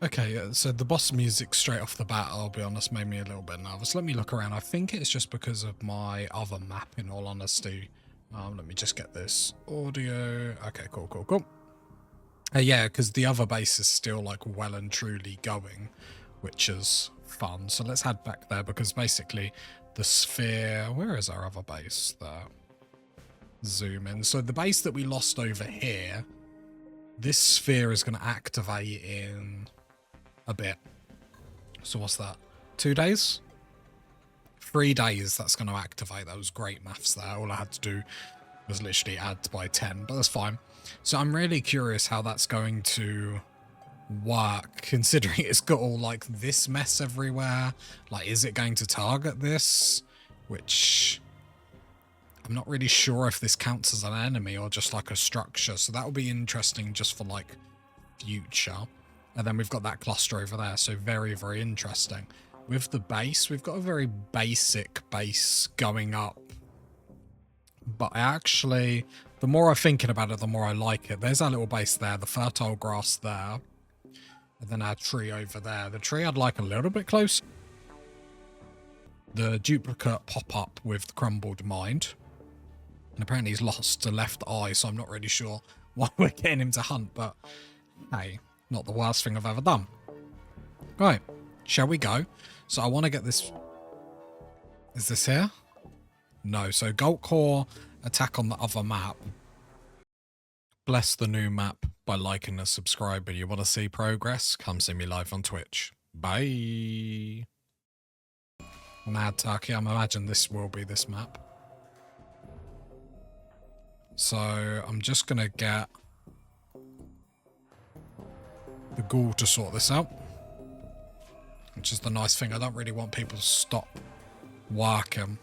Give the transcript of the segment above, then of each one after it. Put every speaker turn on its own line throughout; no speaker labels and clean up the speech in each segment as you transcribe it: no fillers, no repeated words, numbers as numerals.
Okay, so the boss music straight off the bat, I'll be honest, made me a little bit nervous. Let me look around. I think it's just because of my other map, in all honesty. Let me just get this audio. Okay, cool, cool, cool. Yeah, because the other base is still like well and truly going, which is fun. So let's head back there because basically the sphere... Where is our other base there? Zoom in. So the base that we lost over here, this sphere is going to activate in a bit. So what's that? 2 days? 3 days that's going to activate. That was great maths there. All I had to do was literally add by 10, but that's fine. So I'm really curious how that's going to work, considering it's got all like this mess everywhere. Like, is it going to target this? Which I'm not really sure if this counts as an enemy or just like a structure. So that will be interesting just for like future. And then we've got that cluster over there. So very, very interesting. With the base, we've got a very basic base going up. But actually, the more I'm thinking about it, the more I like it. There's our little base there, the fertile grass there. And then our tree over there. The tree I'd like a little bit closer. The duplicate pop-up with the crumbled mind. And apparently he's lost a left eye, so I'm not really sure why we're getting him to hunt. But hey, not the worst thing I've ever done. Right, shall we go? So I want to get this... Is this here? No, so Gold Core attack on the other map. Bless the new map by liking and subscribing. You want to see progress? Come see me live on Twitch. Bye. Mad Turkey. I'm imagining this will be this map. So I'm just going to get the ghoul to sort this out. Which is the nice thing. I don't really want people to stop working.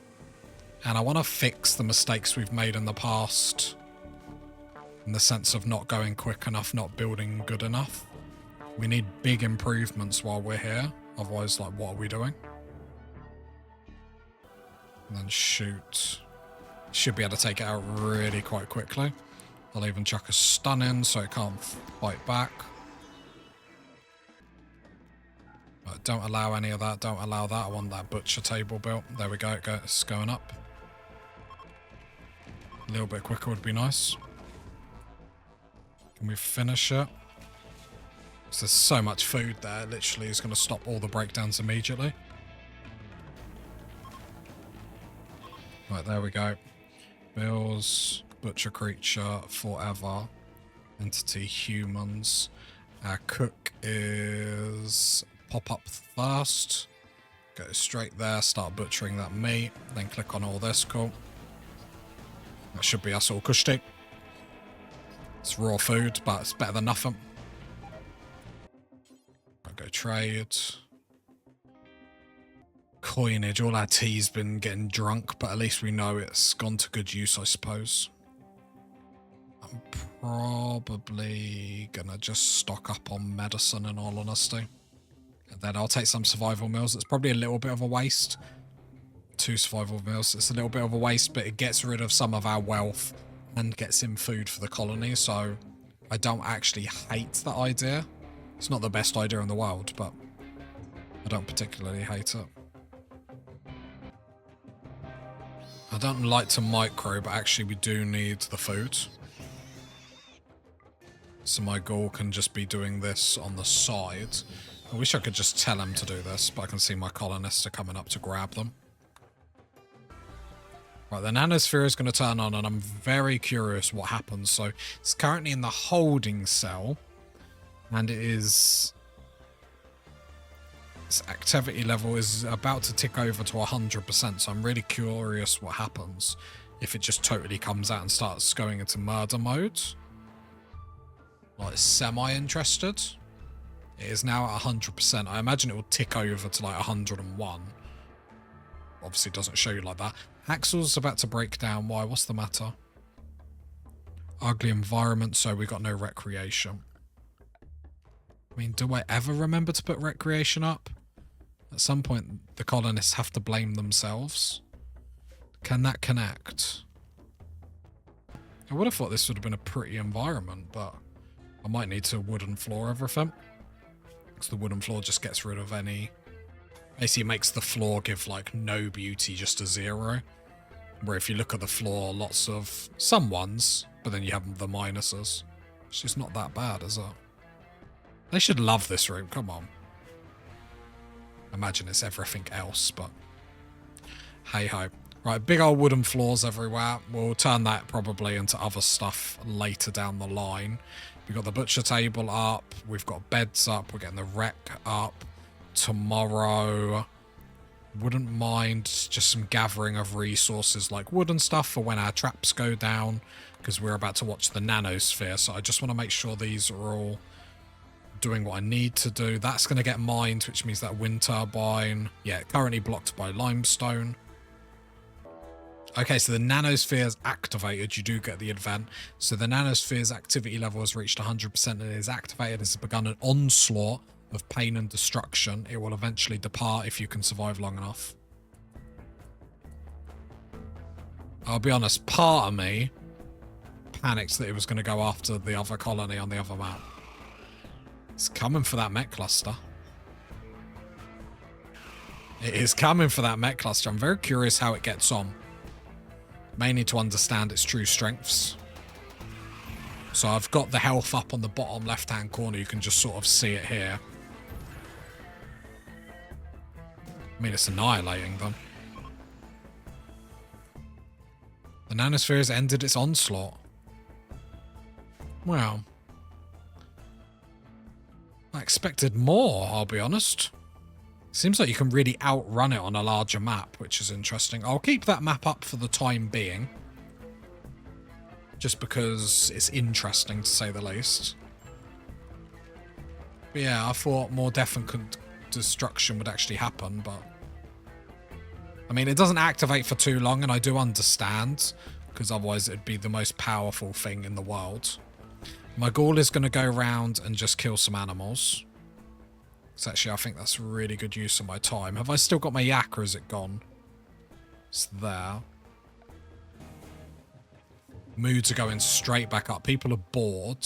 And I want to fix the mistakes we've made in the past. In the sense of not going quick enough, not building good enough. We need big improvements while we're here. Otherwise, like, what are we doing? And then shoot. Should be able to take it out really quite quickly. I'll even chuck a stun in so it can't fight back. But don't allow any of that. Don't allow that. I want that butcher table built. There we go. It's going up. A little bit quicker would be nice. Can we finish it? There's so much food there. Literally is going to stop all the breakdowns immediately. Right, there we go. Bills, butcher creature, forever. Entity humans. Our cook is pop up first. Go straight there, start butchering that meat. Then click on all this, cool. That should be us all cushy. It's raw food, but it's better than nothing. I'll go trade. Coinage. All our tea's been getting drunk, but at least we know it's gone to good use, I suppose. I'm probably gonna just stock up on medicine in all honesty. And then I'll take some survival meals. It's probably a little bit of a waste. 2 survival meals. It's a little bit of a waste, but it gets rid of some of our wealth and gets in food for the colony, so I don't actually hate that idea. It's not the best idea in the world, but I don't particularly hate it. I don't like to micro, but actually we do need the food. So my ghoul can just be doing this on the side. I wish I could just tell him to do this, but I can see my colonists are coming up to grab them. Right, the nanosphere is going to turn on, and I'm very curious what happens. So it's currently in the holding cell, and it is... its activity level is about to tick over to 100%, so I'm really curious what happens if it just totally comes out and starts going into murder mode. Like, semi-interested. It is now at 100%. I imagine it will tick over to like 101. Obviously it doesn't show you like that. Axel's about to break down. Why? What's the matter? Ugly environment, so we got no recreation. I mean, do I ever remember to put recreation up? At some point, the colonists have to blame themselves. Can that connect? I would have thought this would have been a pretty environment, but I might need to wooden floor everything. because the wooden floor just gets rid of any... Basically, it makes the floor give, like, no beauty, just a 0. Where if you look at the floor, lots of... Some ones, but then you have the minuses. It's just not that bad, is it? They should love this room, come on. Imagine it's everything else, but... Hey-ho. Right, big old wooden floors everywhere. We'll turn that probably into other stuff later down the line. We've got the butcher table up. We've got beds up. We're getting the wreck up. Tomorrow, wouldn't mind just some gathering of resources like wood and stuff for when our traps go down, because we're about to watch the nanosphere. So I just want to make sure these are all doing what I need to do. That's going to get mined, which means that wind turbine, yeah, currently blocked by limestone. Okay, so the nanosphere is activated. You do get the event. So the nanosphere's activity level has reached 100% and is activated. It's begun an onslaught of pain and destruction. It will eventually depart if you can survive long enough. I'll be honest, part of me panicked that it was going to go after the other colony on the other map. It's coming for that mech cluster. It is coming for that mech cluster. I'm very curious how it gets on. Mainly to understand its true strengths. So I've got the health up on the bottom left-hand corner. You can just sort of see it here. I mean, it's annihilating them. The nanosphere has ended its onslaught. Well, I expected more, I'll be honest. Seems like you can really outrun it on a larger map, which is interesting. I'll keep that map up for the time being. Just because it's interesting, to say the least. But yeah, I thought more death and destruction would actually happen, but... I mean, it doesn't activate for too long, and I do understand, because otherwise it'd be the most powerful thing in the world. My goal is going to go around and just kill some animals. So actually, I think that's really good use of my time. Have I still got my yak, or is it gone? It's there. Moods are going straight back up. People are bored.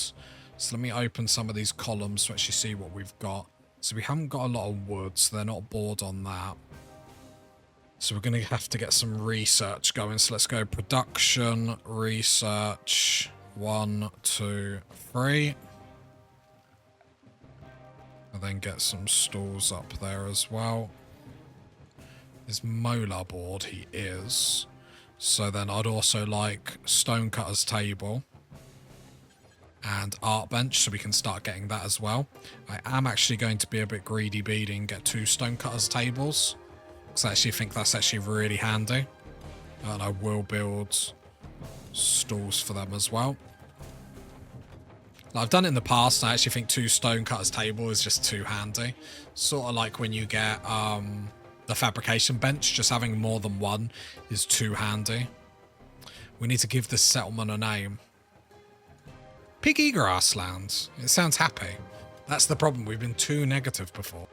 So let me open some of these columns to actually see what we've got. So we haven't got a lot of wood, so they're not bored on that. So we're going to have to get some research going. So let's go production, research, 1, 2, 3. And then get some stalls up there as well. Is Molar board? He is. So then I'd also like stonecutter's table and art bench, so we can start getting that as well. I am actually going to be a bit greedy beady and get 2 stonecutter's tables, because I actually think that's actually really handy. And I will build stalls for them as well. I've done it in the past, and I actually think 2 stonecutter's table is just too handy. Sort of like when you get the fabrication bench, just having more than one is too handy. We need to give this settlement a name. Piggy Grasslands. It sounds happy. That's the problem. We've been too negative before.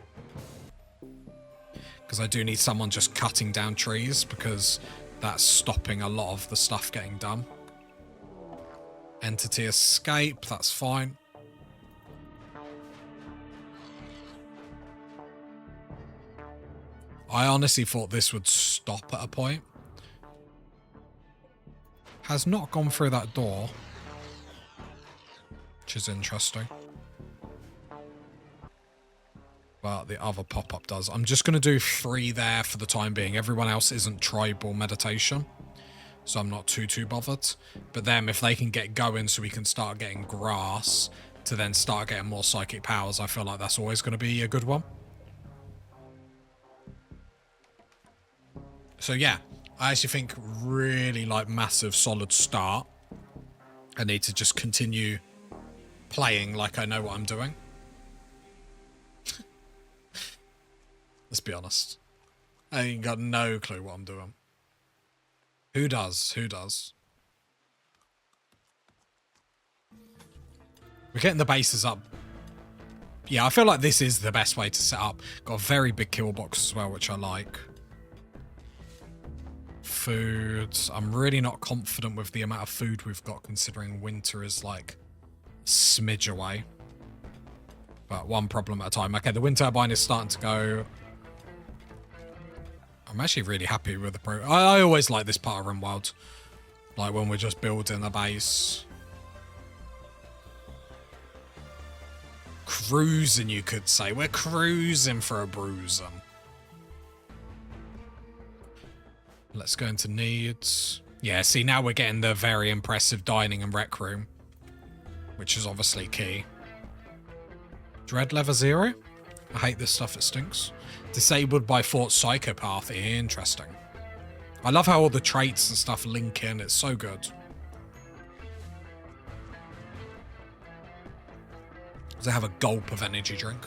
Because I do need someone just cutting down trees, because that's stopping a lot of the stuff getting done. Entity escape, that's fine. I honestly thought this would stop at a point. Has not gone through that door, which is interesting. But the other pop-up does. I'm just going to do 3 there for the time being. Everyone else isn't tribal meditation, so I'm not too bothered. But then if they can get going so we can start getting grass to then start getting more psychic powers, I feel like that's always going to be a good one. So yeah, I actually think really like massive solid start. I need to just continue playing like I know what I'm doing. Let's be honest. I ain't got no clue what I'm doing. Who does? Who does? We're getting the bases up. Yeah, I feel like this is the best way to set up. Got a very big kill box as well, which I like. Food. I'm really not confident with the amount of food we've got, considering winter is like a smidge away. But one problem at a time. Okay, the wind turbine is starting to go. I'm actually really happy with the I always like this part of Rimworld. Like when we're just building a base. Cruising, you could say. We're cruising for a bruising. Let's go into needs. Yeah, see, now we're getting the very impressive dining and rec room, which is obviously key. Dread level 0. I hate this stuff, it stinks. Disabled by Fort Psychopath. Interesting. I love how all the traits and stuff link in. It's so good. Does it have a gulp of energy drink?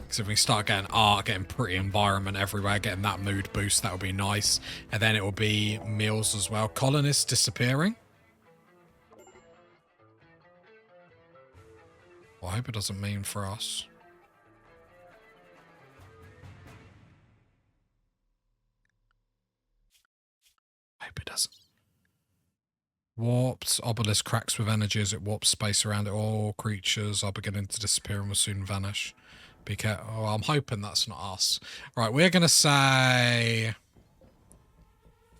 Because if we start getting art, getting pretty environment everywhere, getting that mood boost, that would be nice. And then it will be meals as well. Colonists disappearing. Well, I hope it doesn't mean for us. I hope it doesn't. Warped. Obelisk cracks with energy as it warps space around it. All creatures are beginning to disappear and will soon vanish. Be careful. Oh, I'm hoping that's not us. Right, we're going to say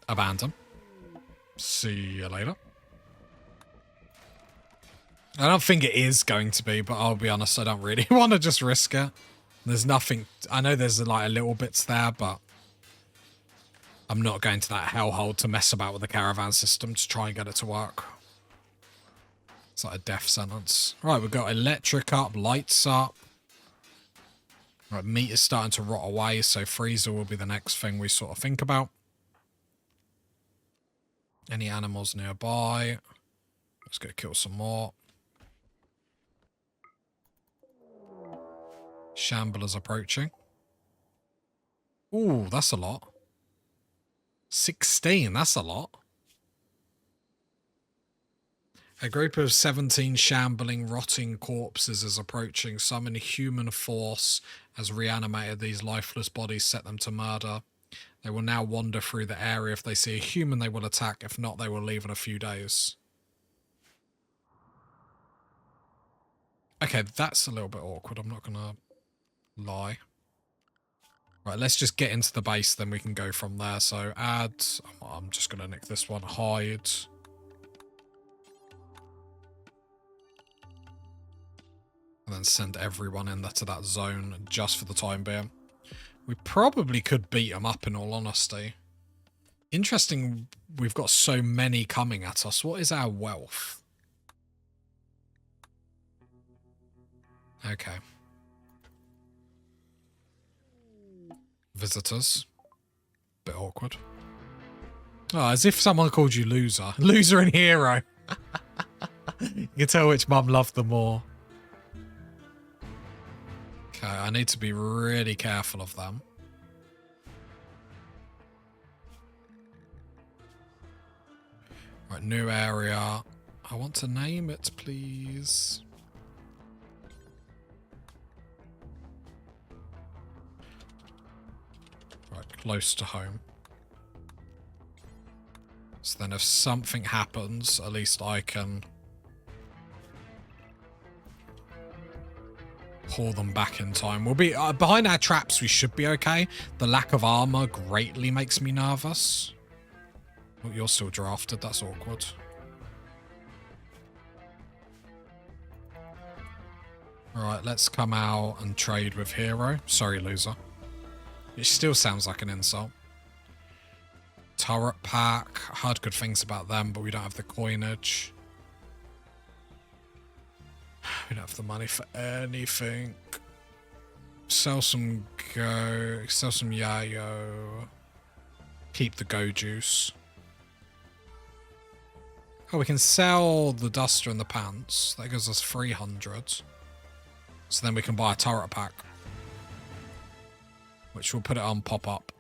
abandon. See you later. I don't think it is going to be, but I'll be honest, I don't really want to just risk it. There's nothing. I know there's like a little bits there, but I'm not going to that hellhole to mess about with the caravan system to try and get it to work. It's like a death sentence. Right, we've got electric up, lights up. Right, meat is starting to rot away, so freezer will be the next thing we sort of think about. Any animals nearby? Let's go kill some more. Shambler's approaching. Ooh, that's a lot. 16, that's a lot. A group of 17 shambling, rotting corpses is approaching. Some human force has reanimated these lifeless bodies, set them to murder. They will now wander through the area. If they see a human, they will attack. If not, they will leave in a few days. Okay, that's a little bit awkward. I'm not going to lie. Right, let's just get into the base, then we can go from there. So add, I'm just going to nick this one, hide. And then send everyone in there to that zone just for the time being. We probably could beat them up in all honesty. Interesting, we've got so many coming at us. What is our wealth? Okay. Visitors. Bit awkward. Oh, as if someone called you loser. Loser and hero. You can tell which mum loved them more. Okay, I need to be really careful of them. Right, new area. I want to name it, please. Right, close to home. So then if something happens, at least I can pull them back in time. We'll be behind our traps. We should be okay. The lack of armor greatly makes me nervous. Oh, you're still drafted. That's awkward. Right, let's come out and trade with Hero. Sorry, loser. It still sounds like an insult. Turret pack. Heard good things about them, but we don't have the coinage. We don't have the money for anything. Sell some go. Sell some yayo. Keep the go juice. Oh, we can sell the duster and the pants. That gives us 300. So then we can buy a turret pack. Which we'll put it on pop-up.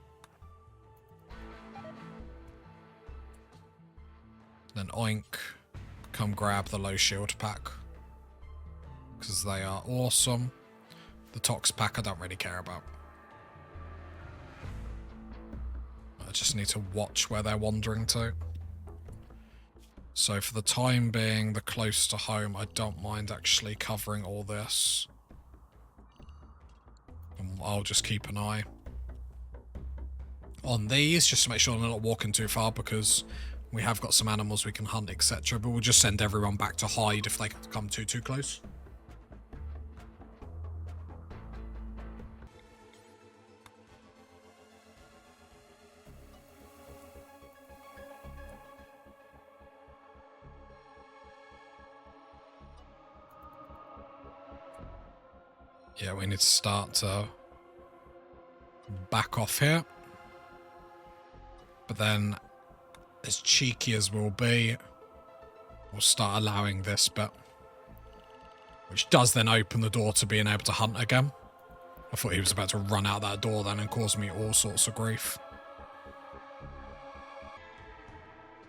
Then oink. Come grab the low shield pack. Because they are awesome. The tox pack I don't really care about. I just need to watch where they're wandering to. So for the time being, the close to home, I don't mind actually covering all this. I'll just keep an eye on these, just to make sure they're not walking too far, because we have got some animals we can hunt, etc. But we'll just send everyone back to hide if they come too close. Yeah, we need to start to back off here. But then, as cheeky as we'll be, we'll start allowing this bit. Which does then open the door to being able to hunt again. I thought he was about to run out that door then and cause me all sorts of grief.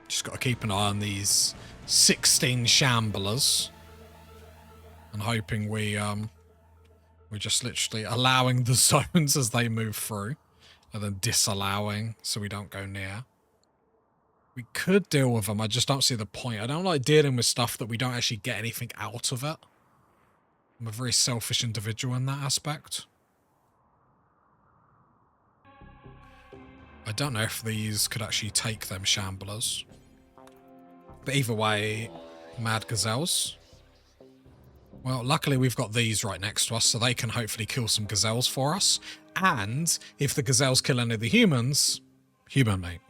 Just got to keep an eye on these 16 shamblers. And hoping we're just literally allowing the zones as they move through. And then disallowing so we don't go near. We could deal with them. I just don't see the point. I don't like dealing with stuff that we don't actually get anything out of it. I'm a very selfish individual in that aspect. I don't know if these could actually take them shamblers. But either way, mad gazelles. Well, luckily we've got these right next to us, so they can hopefully kill some gazelles for us. And if the gazelles kill any of the humans, human mate.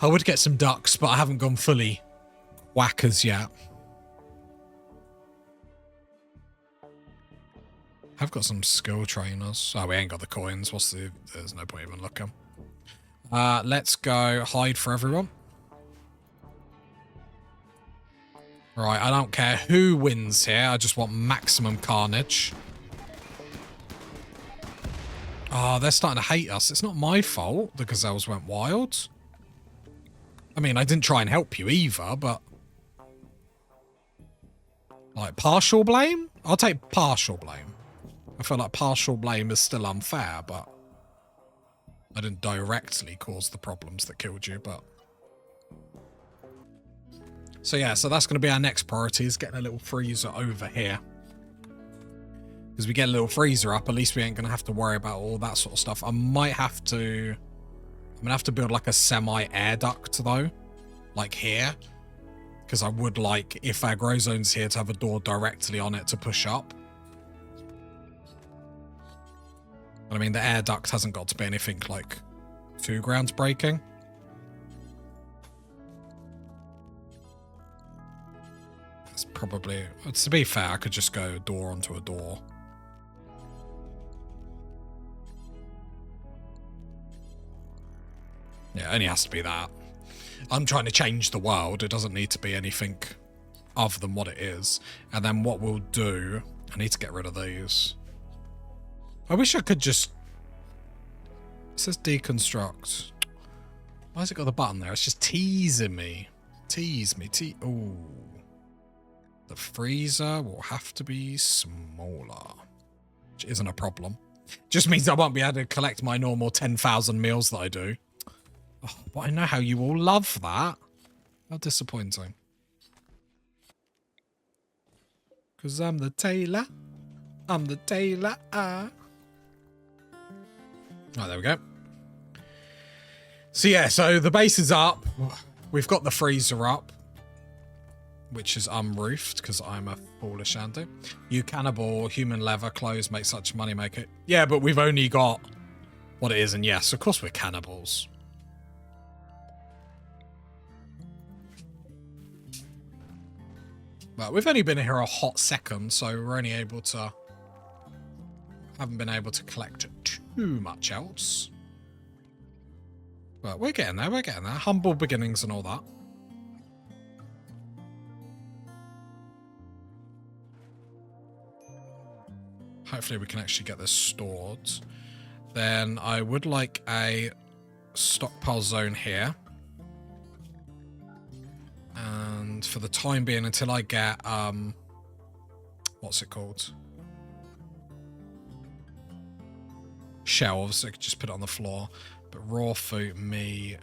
I would get some ducks, but I haven't gone fully whackers yet. I've got some skill trainers. Oh, we ain't got the coins. There's no point even looking. Let's go hide for everyone. Right, I don't care who wins here. I just want maximum carnage. Oh, they're starting to hate us. It's not my fault the gazelles went wild. I mean, I didn't try and help you either, but... like, partial blame? I'll take partial blame. I feel like partial blame is still unfair, but... I didn't directly cause the problems that killed you, but... so yeah, so that's going to be our next priority, is getting a little freezer over here. Because we get a little freezer up, at least we ain't going to have to worry about all that sort of stuff. I might have to... I'm going to have to build like a semi-air duct though. Like here. Because I would like, if our grow zone's here, to have a door directly on it to push up. But I mean, the air duct hasn't got to be anything like too groundbreaking. That's probably... to be fair, I could just go door onto a door. Yeah, it only has to be that. I'm trying to change the world. It doesn't need to be anything other than what it is. And then what we'll do... I need to get rid of these. I wish I could just... it says deconstruct. Why has it got the button there? It's just teasing me. Tease me. Ooh. The freezer will have to be smaller. Which isn't a problem. Just means I won't be able to collect my normal 10,000 meals that I do. Oh, but I know how you all love that. How disappointing. Because I'm the tailor. I'm the tailor. Right, there we go. So yeah, so the base is up. We've got the freezer up. Which is unroofed, because I'm a foolish Andy. You cannibal, human leather, clothes, make such money, make it. Yeah, but we've only got what it is, and yes, of course we're cannibals. But we've only been here a hot second, so we're only able to... haven't been able to collect too much else. But we're getting there, we're getting there. Humble beginnings and all that. Hopefully we can actually get this stored. Then I would like a stockpile zone here. And for the time being, until I get, what's it called? Shelves, I could just put it on the floor. But raw food, meat,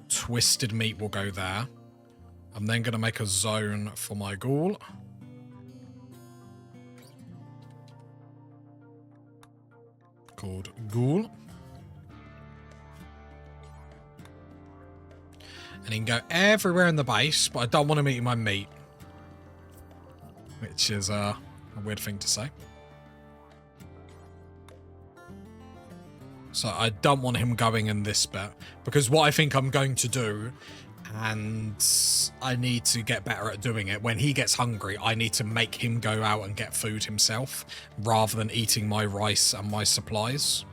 twisted meat will go there. I'm then going to make a zone for my ghoul. called Ghoul. And he can go everywhere in the base, but I don't want him eating my meat. Which is a weird thing to say. So I don't want him going in this bit, because what I think I'm going to do, and I need to get better at doing it, when he gets hungry, I need to make him go out and get food himself, rather than eating my rice and my supplies.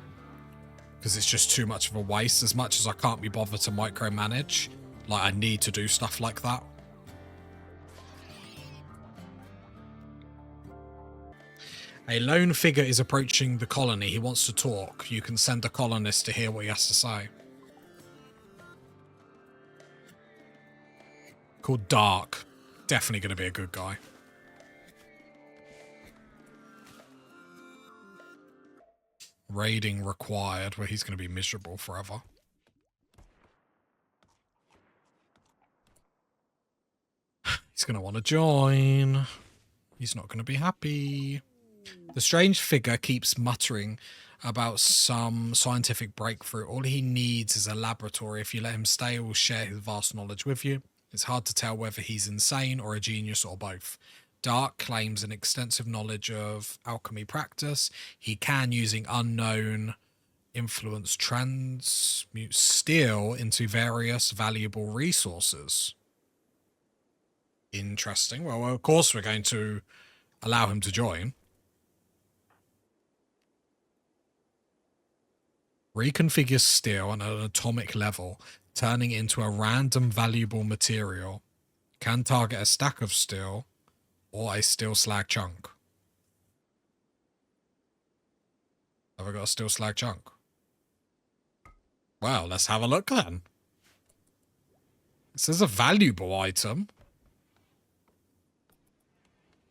Because it's just too much of a waste. As much as I can't be bothered to micromanage, like, I need to do stuff like that. A lone figure is approaching the colony. He wants to talk. You can send a colonist to hear what he has to say. Called Dark. Definitely going to be a good guy. Raiding required, where he's going to be miserable forever. He's going to want to join. He's not going to be happy. The strange figure keeps muttering about some scientific breakthrough. All he needs is a laboratory. If you let him stay, he will share his vast knowledge with you. It's hard to tell whether he's insane or a genius or both. Dark claims an extensive knowledge of alchemy practice. He can, using unknown influence, transmute steel into various valuable resources. Interesting. Well, of course we're going to allow him to join. Reconfigure steel at an atomic level, turning into a random valuable material. Can target a stack of steel or a steel slag chunk. Have I got a steel slag chunk? Well, let's have a look then. This is a valuable item.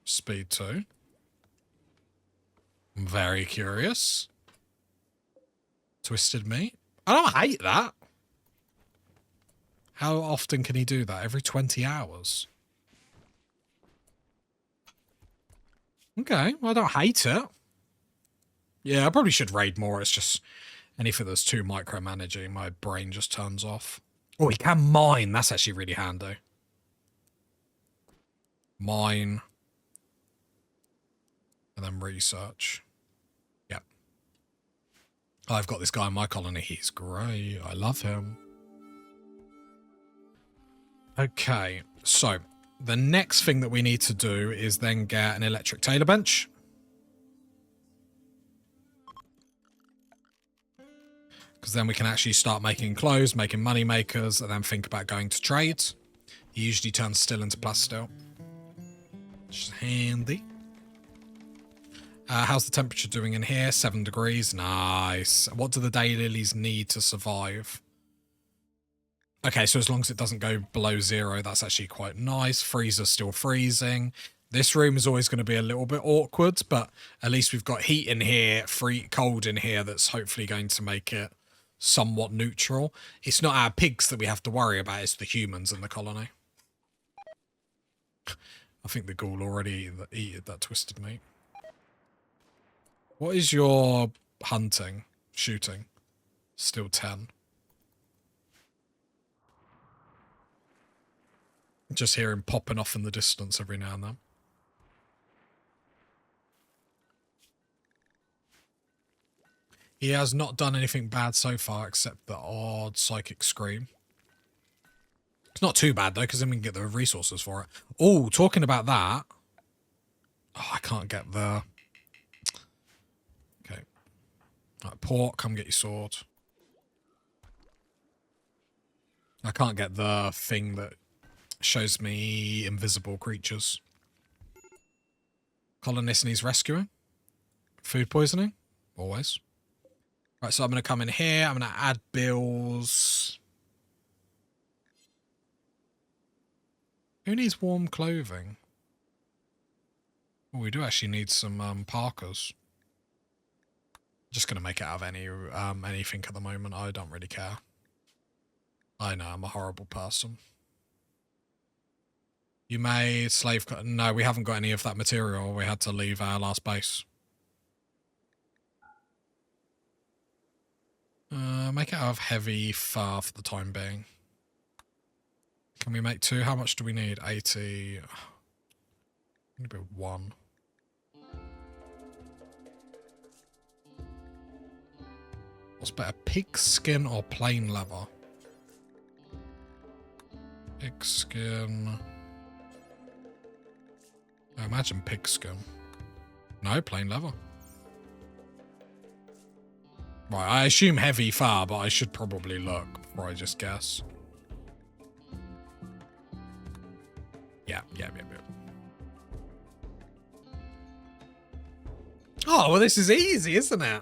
Speed 2. I'm very curious. Twisted meat. I don't hate that. How often can he do that? Every 20 hours. Okay, well, I don't hate it. Yeah, I probably should raid more. It's just anything that's too micromanaging, my brain just turns off. Oh, he can mine. That's actually really handy. Mine. And then research. Yep. I've got this guy in my colony. He's great. I love him. Okay, so the next thing that we need to do is then get an electric tailor bench. Because then we can actually start making clothes, making money makers, and then think about going to trade. He usually turns steel into plasteel. Which is handy. How's the temperature doing in here? 7 degrees. Nice. What do the daylilies need to survive? Okay, so as long as it doesn't go below 0, that's actually quite nice. Freezer's still freezing. This room is always going to be a little bit awkward, but at least we've got heat in here, cold in here, that's hopefully going to make it somewhat neutral. It's not our pigs that we have to worry about, it's the humans in the colony. I think the ghoul already eated that twisted meat. What is your hunting? Shooting? Still 10. Just hear him popping off in the distance every now and then. He has not done anything bad so far except the odd psychic scream. It's not too bad though, because then we can get the resources for it. Oh, talking about that. Oh, I can't get the... Okay. Right, Port, come get your sword. I can't get the thing that shows me invisible creatures. Colonist needs rescuing. Food poisoning. Always. Right, so I'm going to come in here. I'm going to add bills. Who needs warm clothing? Oh, we do actually need some parkas. Just going to make it out of anything at the moment. I don't really care. I know, I'm a horrible person. You made slave... No, we haven't got any of that material. We had to leave our last base. Make it out of heavy fur for the time being. Can we make 2? How much do we need? 80. Maybe 1. What's better, pigskin or plain leather? Pigskin. I imagine pigskin. No, plain leather. Right, I assume heavy fur, but I should probably look before I just guess. Yeah. Oh, well, this is easy, isn't it?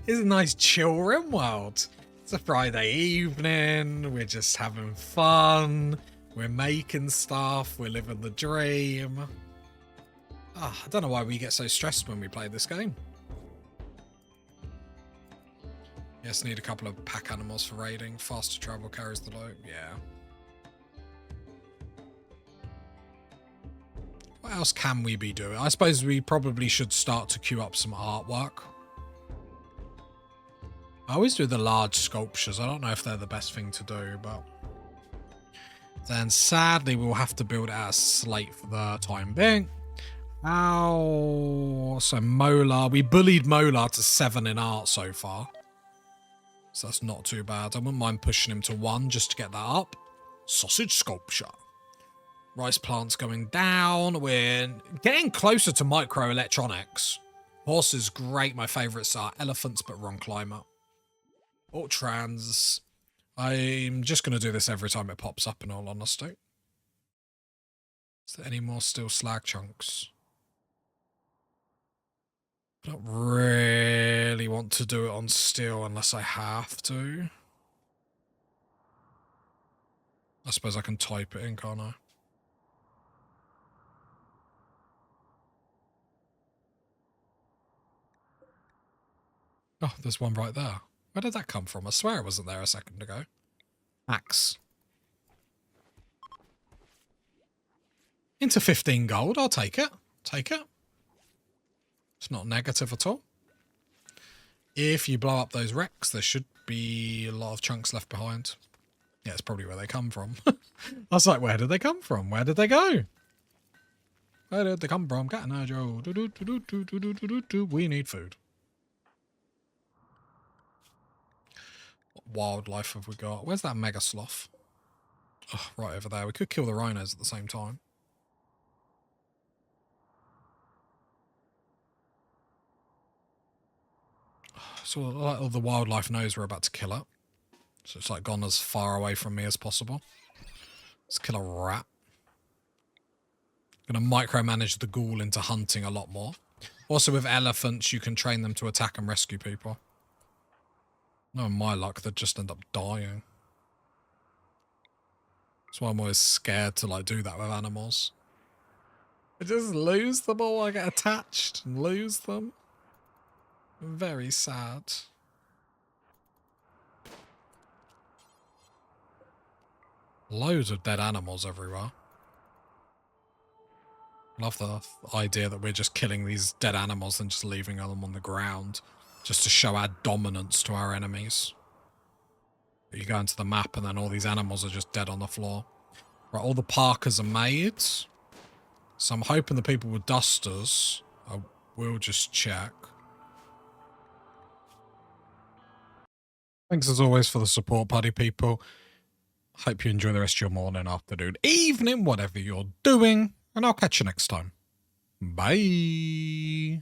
It's a nice chill Rimworld. It's a Friday evening. We're just having fun. We're making stuff. We're living the dream. I don't know why we get so stressed when we play this game. Yes, need a couple of pack animals for raiding. Faster travel carries the load. Yeah. What else can we be doing? I suppose we probably should start to queue up some artwork. I always do the large sculptures. I don't know if they're the best thing to do, but then sadly we'll have to build out a slate for the time being. Ow. So Molar, we bullied Molar to 7 in art so far. So that's not too bad. I wouldn't mind pushing him to 1 just to get that up. Sausage sculpture. Rice plants going down. We're getting closer to microelectronics. Horses, great. My favourites are elephants, but wrong climate. Or trans. I'm just going to do this every time it pops up, in all honesty. Is there any more steel slag chunks? I don't really want to do it on steel unless I have to. I suppose I can type it in, can't I? Oh, there's one right there. Where did that come from? I swear it wasn't there a second ago. Axe. Into 15 gold. I'll take it. Take it. It's not negative at all. If you blow up those wrecks, there should be a lot of chunks left behind. Yeah, it's probably where they come from. I was like, where did they come from? Where did they go? Where did they come from? Cat and Joe. We need food. What wildlife have we got? Where's that mega sloth? Oh, right over there. We could kill the rhinos at the same time. So all the wildlife knows we're about to kill it. So it's like gone as far away from me as possible. Let's kill a rat. I'm going to micromanage the ghoul into hunting a lot more. Also with elephants, you can train them to attack and rescue people. No, my luck, they'd just end up dying. That's why I'm always scared to like do that with animals. I just lose them all. I get attached and lose them. Very sad. Loads of dead animals everywhere. Love the idea that we're just killing these dead animals and just leaving them on the ground just to show our dominance to our enemies. You go into the map and then all these animals are just dead on the floor. Right, all the Parkers are made. So I'm hoping the people with dusters, I will just check. Thanks as always for the support, buddy people. Hope you enjoy the rest of your morning, afternoon, evening, whatever you're doing. And I'll catch you next time. Bye.